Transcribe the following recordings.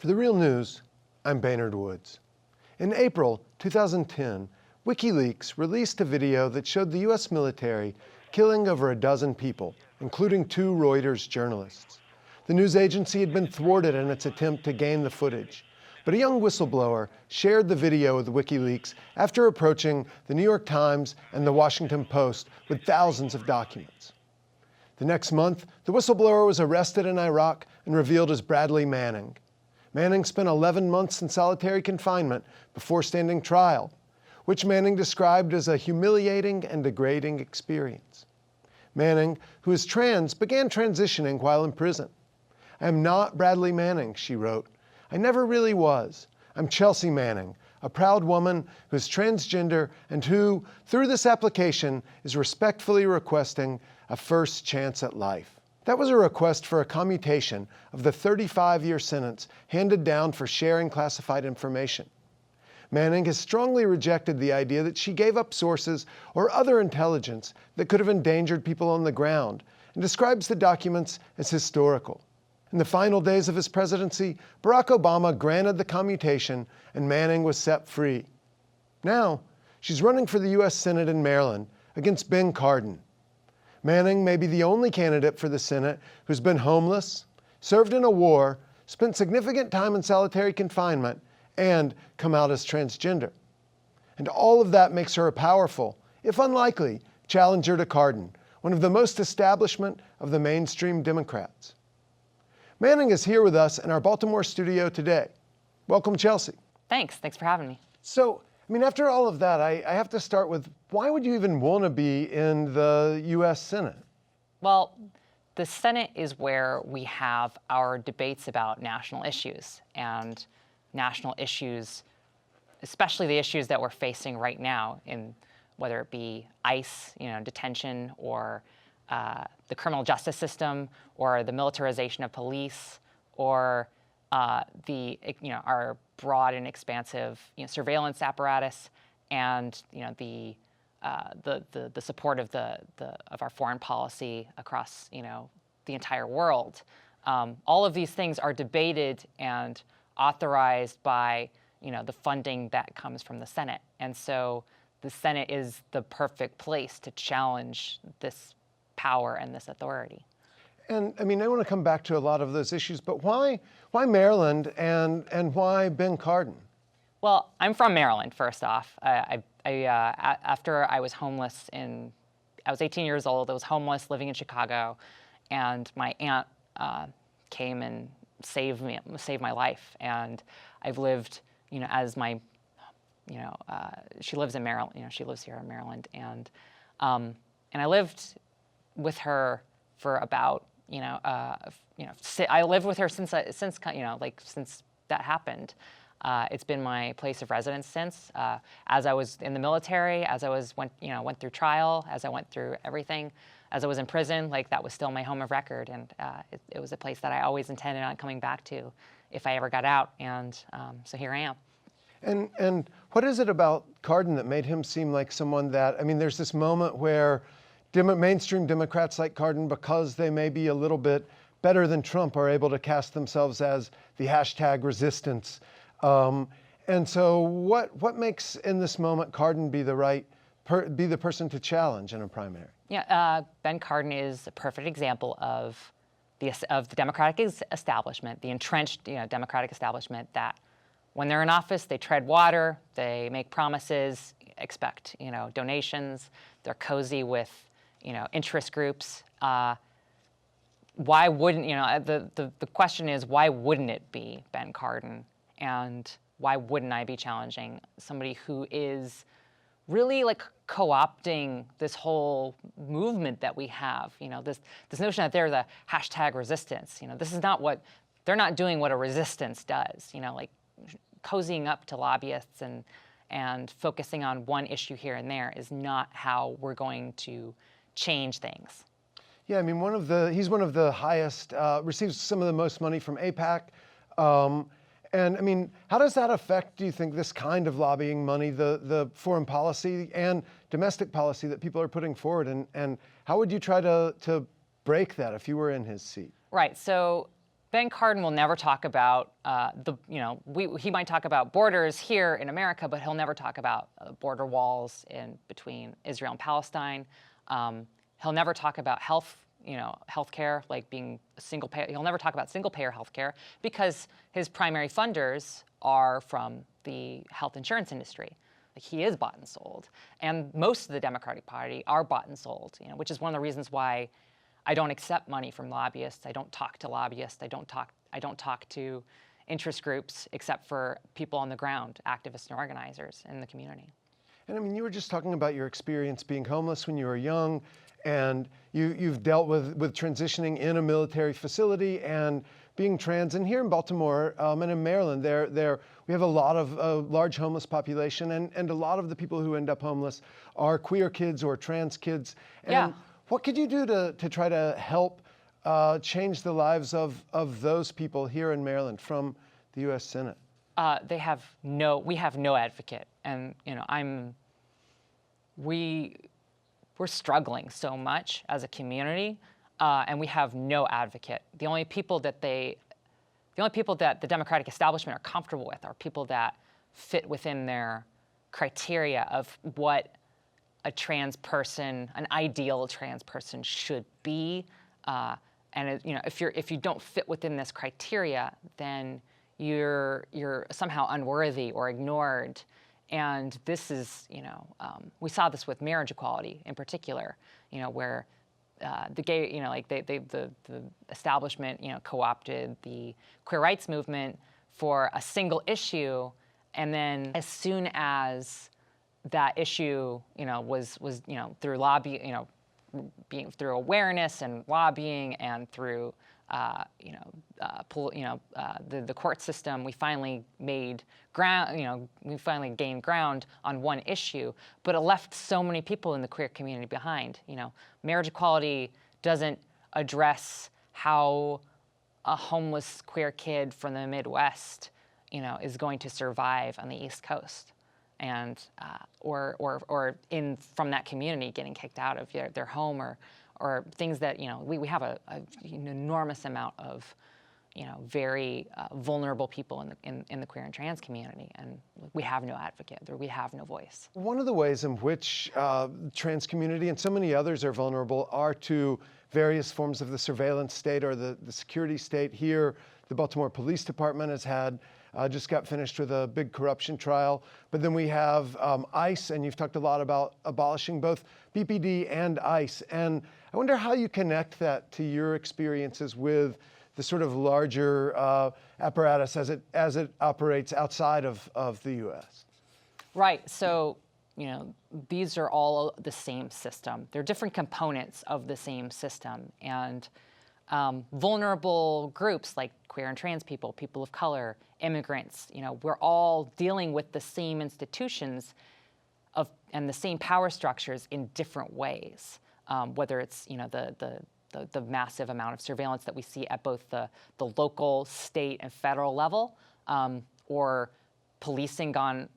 For The Real News, I'm Baynard Woods. In April 2010, Wikileaks released a video that showed the U.S. military killing over a dozen people, including 2 Reuters journalists. The news agency had been thwarted in its attempt to gain the footage, but a young whistleblower shared the video with Wikileaks after approaching the New York Times and the Washington Post with thousands of documents. The next month, the whistleblower was arrested in Iraq and revealed as Bradley Manning. Manning spent 11 months in solitary confinement before standing trial, which Manning described as a humiliating and degrading experience. Manning, who is trans, began transitioning while in prison. "I am not Bradley Manning," she wrote. "I never really was. I'm Chelsea Manning, a proud woman who is transgender and who, through this application, is respectfully requesting a first chance at life." That was a request for a commutation of the 35-year sentence handed down for sharing classified information. Manning has strongly rejected the idea that she gave up sources or other intelligence that could have endangered people on the ground, and describes the documents as historical. In the final days of his presidency, Barack Obama granted the commutation and Manning was set free. Now, she's running for the U.S. Senate in Maryland against Ben Cardin. Manning may be the only candidate for the Senate who's been homeless, served in a war, spent significant time in solitary confinement, and come out as transgender. And all of that makes her a powerful, if unlikely, challenger to Cardin, one of the most establishment of the mainstream Democrats. Manning is here with us in our Baltimore studio today. Welcome, Chelsea. Thanks for having me. So, after all of that, I have to start with, why would you even want to be in the U.S. Senate? Well, the Senate is where we have our debates about national issues, and national issues, especially the issues that we're facing right now, in whether it be ICE, detention, or the criminal justice system, or the militarization of police, or our broad and expansive surveillance apparatus, and the support of our foreign policy across the entire world. All of these things are debated and authorized by the funding that comes from the Senate, and so the Senate is the perfect place to challenge this power and this authority. And I want to come back to a lot of those issues, but why Maryland and why Ben Cardin? Well, I'm from Maryland, first off. After I was homeless I was 18 years old, I was homeless, living in Chicago, and my aunt came and saved my life. And I've lived, she lives in Maryland, she lives here in Maryland, and I lived with her for about, I lived with her since that happened. It's been my place of residence since. As I was in the military, as I went through trial, as I went through everything, as I was in prison, that was still my home of record, and it was a place that I always intended on coming back to if I ever got out, and so here I am. And what is it about Cardin that made him seem like someone that, there's this moment where mainstream Democrats like Cardin, because they may be a little bit better than Trump, are able to cast themselves as the hashtag resistance. And so what makes, in this moment, Cardin be the person to challenge in a primary? Yeah, Ben Cardin is a perfect example of the Democratic establishment, the entrenched Democratic establishment, that when they're in office, they tread water, they make promises, expect donations, they're cozy with interest groups. Why wouldn't, the question is, why wouldn't it be Ben Cardin? And why wouldn't I be challenging somebody who is really co-opting this whole movement that we have? This notion that they're the hashtag resistance. This is not what, they're not doing what a resistance does. Cozying up to lobbyists and focusing on one issue here and there is not how we're going to change things. Yeah, he's one of the highest, receives some of the most money from AIPAC. And how does that affect, do you think, this kind of lobbying money, the foreign policy and domestic policy that people are putting forward? And how would you try to break that if you were in his seat? Right. So Ben Cardin will never talk about he might talk about borders here in America, but he'll never talk about border walls in between Israel and Palestine. He'll never talk about healthcare, like being a single payer. He'll never talk about single payer healthcare because his primary funders are from the health insurance industry. Like, he is bought and sold, and most of the Democratic Party are bought and sold. Which is one of the reasons why I don't accept money from lobbyists. I don't talk to lobbyists. I don't talk to interest groups except for people on the ground, activists and organizers in the community. And I mean, you were just talking about your experience being homeless when you were young, and you've dealt with transitioning in a military facility and being trans. And here in Baltimore and in Maryland, we have a lot of large homeless population, and a lot of the people who end up homeless are queer kids or trans kids. And yeah. What could you do to try to help change the lives of those people here in Maryland from the U.S. Senate? We have no advocate, and we're struggling so much as a community, and we have no advocate. The only people that the Democratic establishment are comfortable with are people that fit within their criteria of what a trans person, an ideal trans person, should be. And if you don't fit within this criteria, then you're somehow unworthy or ignored. And this is, we saw this with marriage equality in particular, where the gay, the establishment, co-opted the queer rights movement for a single issue, and then as soon as that issue, was through lobby, being through awareness and lobbying and through the court system, we finally made ground, we finally gained ground on one issue, but it left so many people in the queer community behind. Marriage equality doesn't address how a homeless queer kid from the Midwest, is going to survive on the East Coast, and or from that community getting kicked out of their home, or things that we have an enormous amount of very vulnerable people in the queer and trans community, and we have no advocate, or we have no voice. One of the ways in which trans community and so many others are vulnerable are to various forms of the surveillance state or the security state. Here, the Baltimore Police Department has had just got finished with a big corruption trial. But then we have ICE, and you've talked a lot about abolishing both BPD and ICE. And I wonder how you connect that to your experiences with the sort of larger apparatus as it operates outside of the U.S. Right. So, these are all the same system. They're different components of the same system. And vulnerable groups like queer and trans people, people of color, immigrants, we're all dealing with the same institutions and the same power structures in different ways. Whether it's the massive amount of surveillance that we see at both the local, state, and federal level, or policing gone,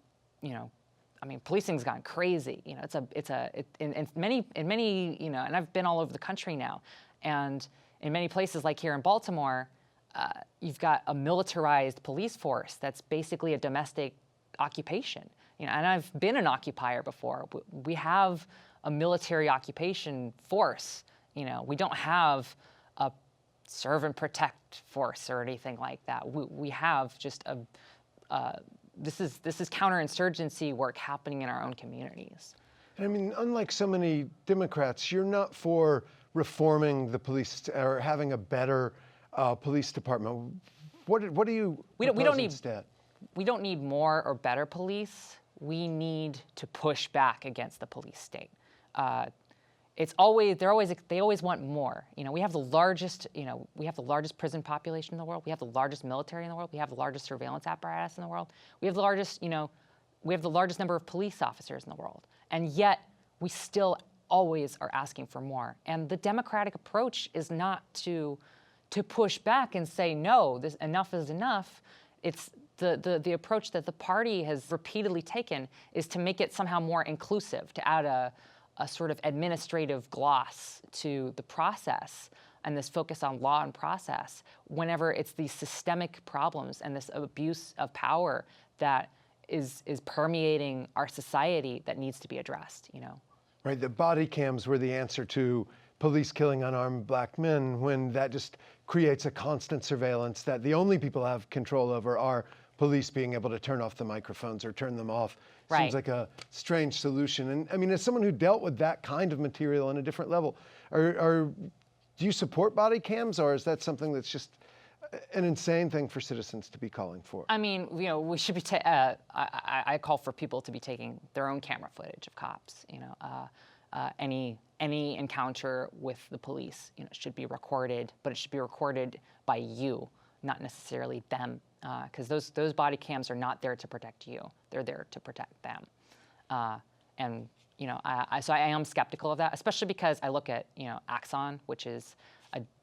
policing's gone crazy. In many, and I've been all over the country now, and in many places like here in Baltimore, you've got a militarized police force that's basically a domestic occupation. And I've been an occupier before. We have a military occupation force. We don't have a serve and protect force or anything like that. We have just this is counterinsurgency work happening in our own communities. And I mean, unlike so many Democrats, you're not for reforming the police or having a better police department. What do you propose instead? We don't need more or better police. We need to push back against the police state. They always want more. We have the largest, we have the largest prison population in the world. We have the largest military in the world. We have the largest surveillance apparatus in the world. We have the largest, we have the largest number of police officers in the world. And yet we still always are asking for more. And the Democratic approach is not to push back and say, no, this enough is enough. It's the approach that the party has repeatedly taken is to make it somehow more inclusive, to add a sort of administrative gloss to the process. and this focus on law and process whenever it's these systemic problems and this abuse of power that is permeating our society that needs to be addressed, Right, the body cams were the answer to police killing unarmed black men, when that just creates a constant surveillance that the only people have control over are police being able to turn off the microphones or turn them off. Right. Seems like a strange solution. And I mean, as someone who dealt with that kind of material on a different level, do you support body cams, or is that something that's just an insane thing for citizens to be calling for? I mean, we should be. I call for people to be taking their own camera footage of cops. Any encounter with the police, should be recorded, but it should be recorded by you, not necessarily them, because those body cams are not there to protect you; they're there to protect them. So I am skeptical of that, especially because I look at Axon, which is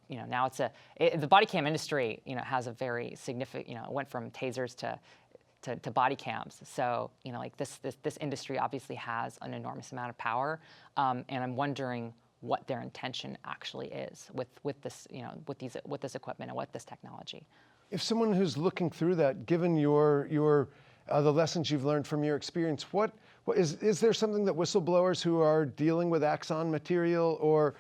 now the body cam industry has a very significant it went from tasers to body cams. So this industry obviously has an enormous amount of power, and I'm wondering what their intention actually is with this with this equipment and with this technology. If someone who's looking through that, given your the lessons you've learned from your experience, what is there something that whistleblowers who are dealing with Axon material or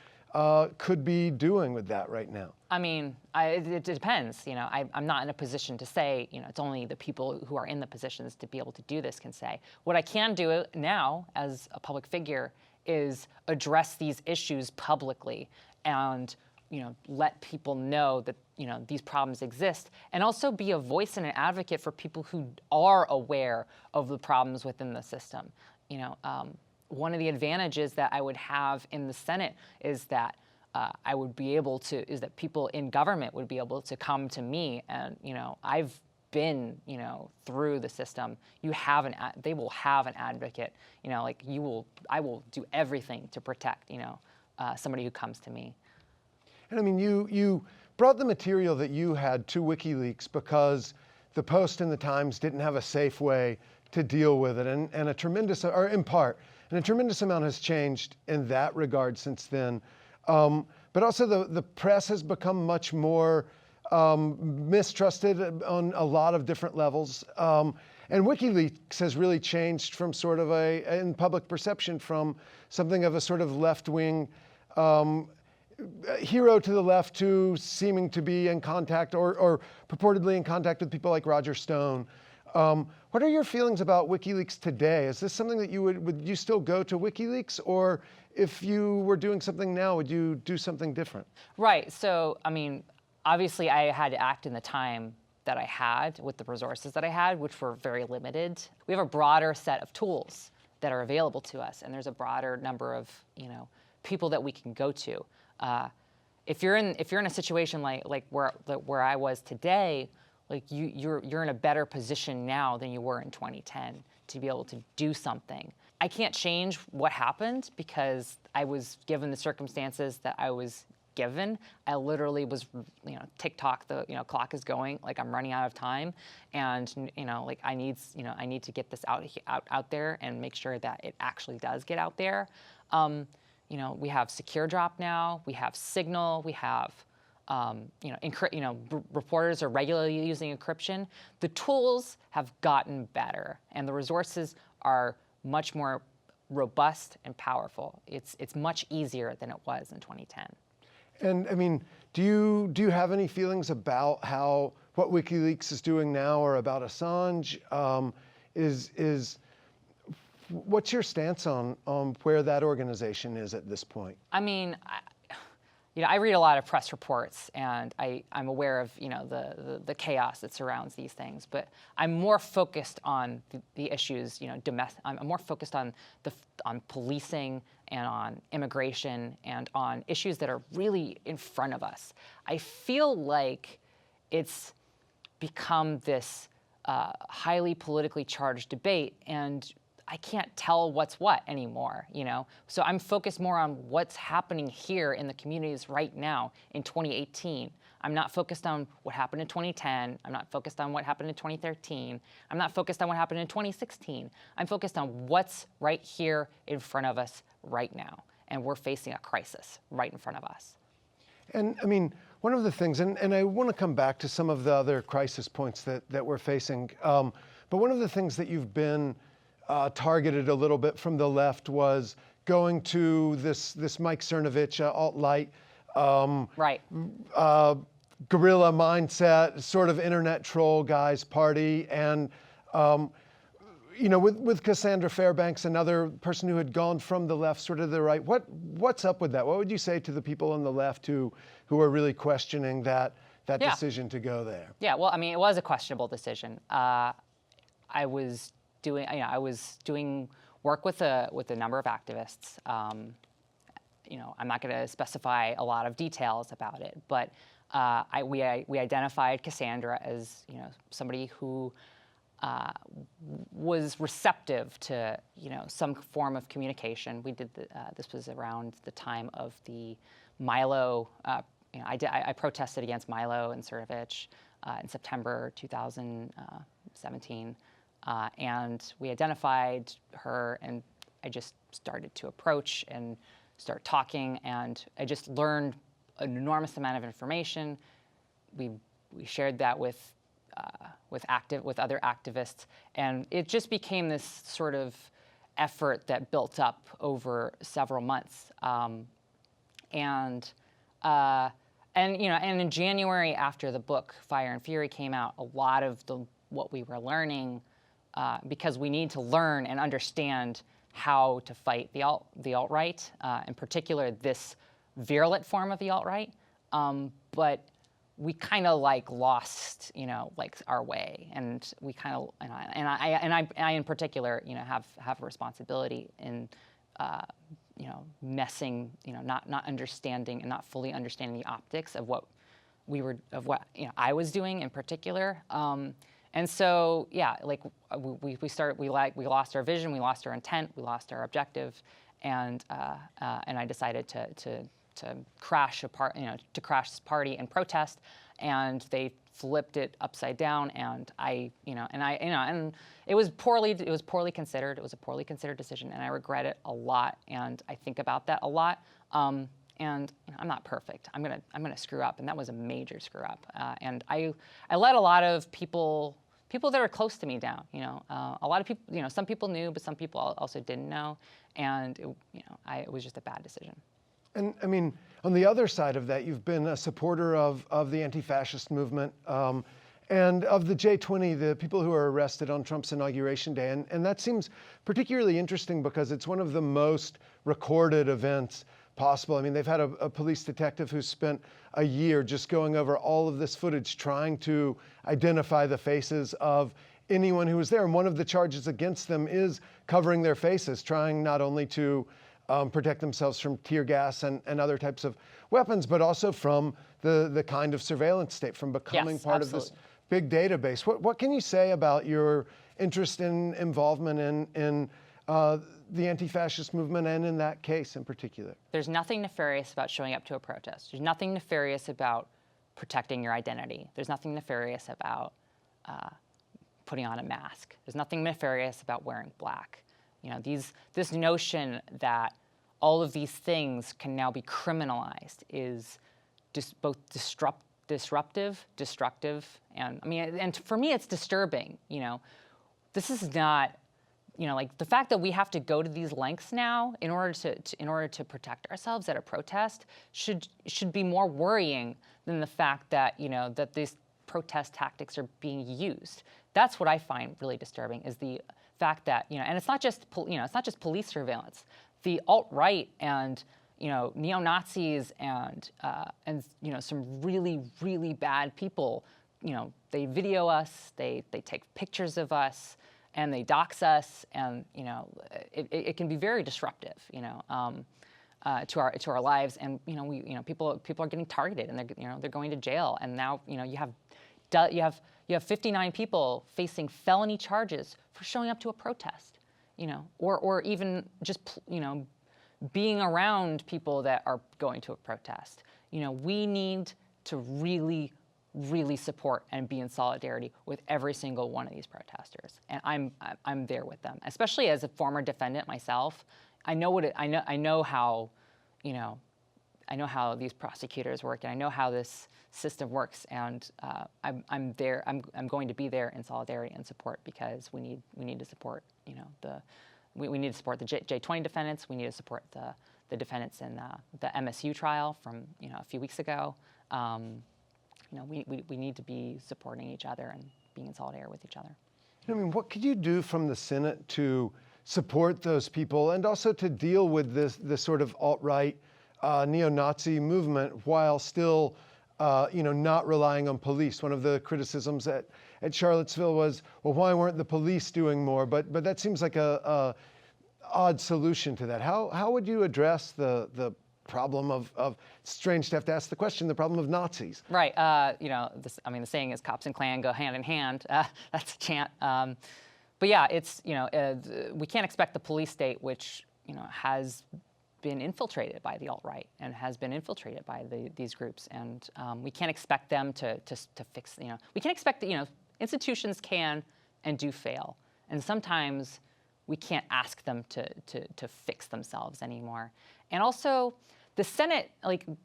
could be doing with that right now? I mean, it depends. I'm not in a position to say, it's only the people who are in the positions to be able to do this can say. What I can do now as a public figure is address these issues publicly and, let people know that, these problems exist, and also be a voice and an advocate for people who are aware of the problems within the system. One of the advantages that I would have in the Senate is that people in government would be able to come to me, and I've been through the system. They will have an advocate. I will do everything to protect somebody who comes to me. And I mean, you brought the material that you had to WikiLeaks because the Post and the Times didn't have a safe way to deal with it, and a tremendous amount has changed in that regard since then. But also the press has become much more mistrusted on a lot of different levels. And WikiLeaks has really changed from sort of in public perception, from something of a sort of left-wing hero to the left to seeming to be in contact or purportedly in contact with people like Roger Stone. What are your feelings about WikiLeaks today? Is this something that would you still go to WikiLeaks, or if you were doing something now, would you do something different? Right. So, I mean, obviously I had to act in the time that I had with the resources that I had, which were very limited. We have a broader set of tools that are available to us, and there's a broader number of, people that we can go to. If you're in a situation like where I was today, you're in a better position now than you were in 2010 to be able to do something. I can't change what happened because I was given the circumstances that I was given. I literally was, TikTok, the clock is going, I'm running out of time, and I need to get this out there and make sure that it actually does get out there. We have Secure Drop now, we have Signal, we have reporters are regularly using encryption. The tools have gotten better, and the resources are much more robust and powerful. It's much easier than it was in 2010. And I mean, do you have any feelings about what WikiLeaks is doing now, or about Assange? What's your stance on where that organization is at this point? I mean, I read a lot of press reports, and I'm aware of the chaos that surrounds these things. But I'm more focused on the issues, I'm more focused on policing and on immigration and on issues that are really in front of us. I feel like it's become this highly politically charged debate, and I can't tell what's what anymore, So I'm focused more on what's happening here in the communities right now in 2018. I'm not focused on what happened in 2010. I'm not focused on what happened in 2013. I'm not focused on what happened in 2016. I'm focused on what's right here in front of us right now. And we're facing a crisis right in front of us. And I mean, one of the things, and I want to come back to some of the other crisis points that we're facing, but one of the things that you've been targeted a little bit from the left was going to this Mike Cernovich alt-light, Right. guerrilla mindset, sort of internet troll guy's party, and with Cassandra Fairbanks, another person who had gone from the left sort of the right. What's up with that? What would you say to the people on the left who are really questioning that decision to go there? Yeah, well, I mean, it was a questionable decision. I was doing work with a number of activists. I'm not going to specify a lot of details about it, but we identified Cassandra as somebody who was receptive to some form of communication. We did this was around the time of the Milo. I protested against Milo and Cernovich in September 2017, and we identified her, and I just started to approach and start talking, and I just learned an enormous amount of information. We shared that with other activists, and it just became this sort of effort that built up over several months. And in January, after the book Fire and Fury came out, a lot of what we were learning, because we need to learn and understand how to fight the alt-right, in particular this virulent form of the alt-right, but we kind of lost, our way, and we kind of, and I in particular, have a responsibility in, messing, not understanding and not fully understanding the optics of what I was doing in particular, and so yeah, we lost our vision, we lost our intent, we lost our objective, and I decided to crash this party and protest, and they flipped it upside down, and it was poorly considered. It was a poorly considered decision, and I regret it a lot, and I think about that a lot. And I'm not perfect. I'm gonna screw up, and that was a major screw up. And I let a lot of people that are close to me down. A lot of people. Some people knew, but some people also didn't know, and it was just a bad decision. And I mean, on the other side of that, you've been a supporter of the anti-fascist movement and of the J20, the people who were arrested on Trump's inauguration day. And that seems particularly interesting because it's one of the most recorded events possible. I mean, they've had a police detective who spent a year just going over all of this footage, trying to identify the faces of anyone who was there. And one of the charges against them is covering their faces, trying not only to protect themselves from tear gas and other types of weapons, but also from the kind of surveillance state, from becoming part of this big database. What can you say about your interest in involvement in the anti-fascist movement, and in that case in particular? There's nothing nefarious about showing up to a protest. There's nothing nefarious about protecting your identity. There's nothing nefarious about putting on a mask. There's nothing nefarious about wearing black. This notion that all of these things can now be criminalized is both disruptive, destructive, and for me it's disturbing. This is not, the fact that we have to go to these lengths now in order to protect ourselves at a protest should be more worrying than the fact that that these protest tactics are being used. That's what I find really disturbing, is the fact that and it's not just police surveillance. The alt-right and neo-Nazis and some really, really bad people, they video us, they take pictures of us, and they dox us, and it can be very disruptive, to our lives, and people are getting targeted, and they're going to jail, and now you have 59 people facing felony charges for showing up to a protest, or even just being around people that are going to a protest. We need to really, really support and be in solidarity with every single one of these protesters, and I'm there with them. Especially as a former defendant myself, I know how I know how these prosecutors work, and I know how this system works, and I'm there. I'm going to be there in solidarity and support, because we need to support, we need to support the J20 defendants. We need to support the defendants in the MSU trial from a few weeks ago. We need to be supporting each other and being in solidarity with each other. I mean, what could you do from the Senate to support those people and also to deal with this sort of alt-right neo-Nazi movement while still not relying on police? One of the criticisms at Charlottesville was, well, why weren't the police doing more? But that seems like a odd solution to that. How would you address the problem of, strange to have to ask the question, the problem of Nazis? Right. The saying is cops and Klan go hand in hand. That's a chant. But yeah, it's, we can't expect the police state, which, has been infiltrated by the alt-right and has been infiltrated by these groups. And we can't expect them to fix, we can't expect that, institutions can and do fail. And sometimes we can't ask them to fix themselves anymore. And also, the Senate,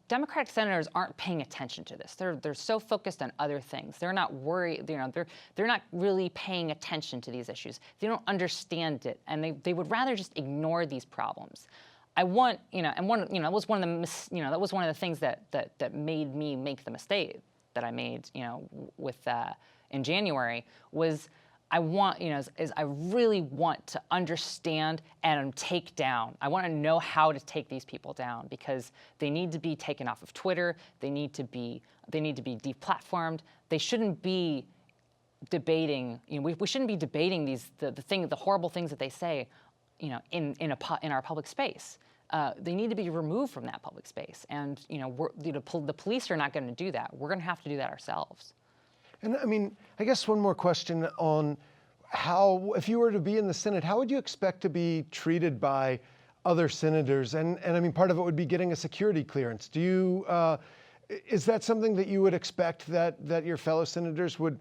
Democratic senators aren't paying attention to this. They're so focused on other things. They're not worried. They're not really paying attention to these issues. They don't understand it, and they would rather just ignore these problems. That was one of the things that made me make the mistake that I made, in January, was I really want to understand and take down. I want to know how to take these people down, because they need to be taken off of Twitter. They need to be deplatformed. They shouldn't be debating. We shouldn't be debating the horrible things that they say, in our public space. They need to be removed from that public space. And the police are not going to do that. We're going to have to do that ourselves. And I guess one more question on how, if you were to be in the Senate, how would you expect to be treated by other senators? And part of it would be getting a security clearance. Is that something that you would expect that your fellow senators would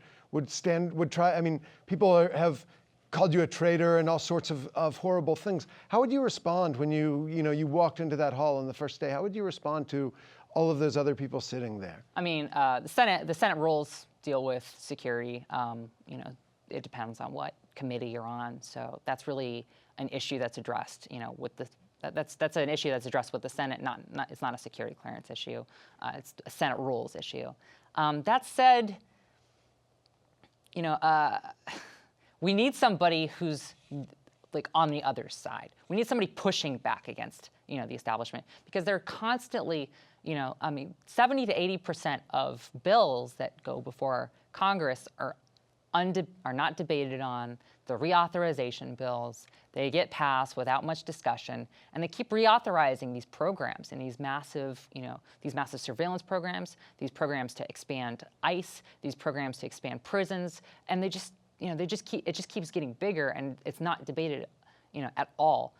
try? People have called you a traitor and all sorts of horrible things. How would you respond when you walked into that hall on the first day? How would you respond to all of those other people sitting there? The Senate rules deal with security. It depends on what committee you're on. So that's really an issue that's addressed. That's an issue that's addressed with the Senate. It's not a security clearance issue. It's a Senate rules issue. That said, we need somebody who's on the other side. We need somebody pushing back against the establishment, because they're constantly 70 to 80% of bills that go before Congress are not debated on. The reauthorization bills, they get passed without much discussion, and they keep reauthorizing these programs and these massive surveillance programs, these programs to expand ICE, these programs to expand prisons, and it just keeps getting bigger, and it's not debated, at all.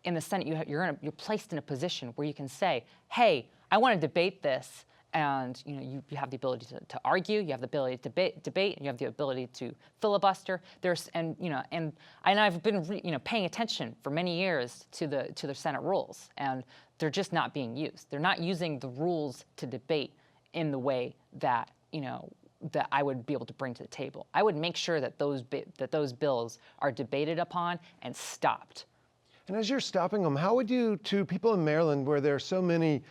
In the Senate, you're placed in a position where you can say, "Hey, I want to debate this," and you have the ability to argue, you have the ability to debate, and you have the ability to filibuster. And I've been paying attention for many years to the Senate rules, and they're just not being used. They're not using the rules to debate in the way that that I would be able to bring to the table. I would make sure that those bills are debated upon and stopped. And as you're stopping them, how would you, to people in Maryland, where there are so many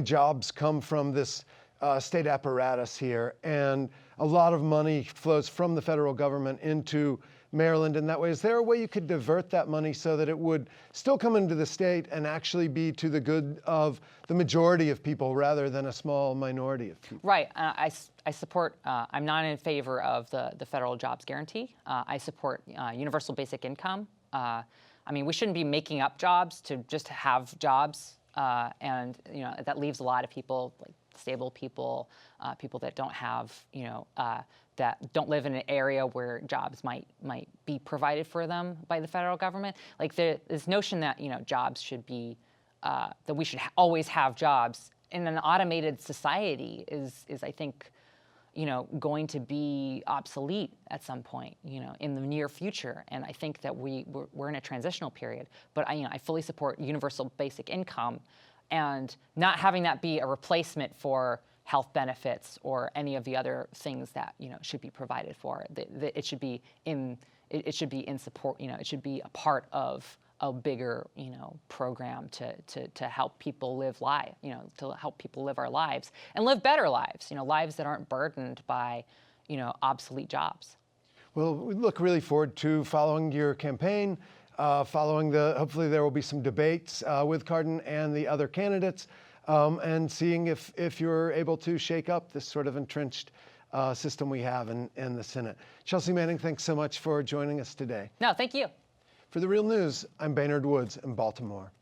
jobs come from this state apparatus here, and a lot of money flows from the federal government into Maryland in that way, is there a way you could divert that money so that it would still come into the state and actually be to the good of the majority of people rather than a small minority of people? Right. I support, I'm not in favor of the federal jobs guarantee. I support universal basic income. We shouldn't be making up jobs to just have jobs. And that leaves a lot of people, like stable people, people that don't have, that don't live in an area where jobs might be provided for them by the federal government. Like this notion that jobs should be, that we should always have jobs in an automated society is I think, going to be obsolete at some point, in the near future. And I think that we're in a transitional period. But I fully support universal basic income, and not having that be a replacement for health benefits or any of the other things that should be provided for. It should be it should be in support. It should be a part of a bigger program to help people live to help people live our lives and live better lives. Lives that aren't burdened by obsolete jobs. Well, we look really forward to following your campaign, hopefully there will be some debates with Cardin and the other candidates, and seeing if you're able to shake up this sort of entrenched system we have in the Senate. Chelsea Manning, thanks so much for joining us today. No, thank you. For The Real News, I'm Baynard Woods in Baltimore.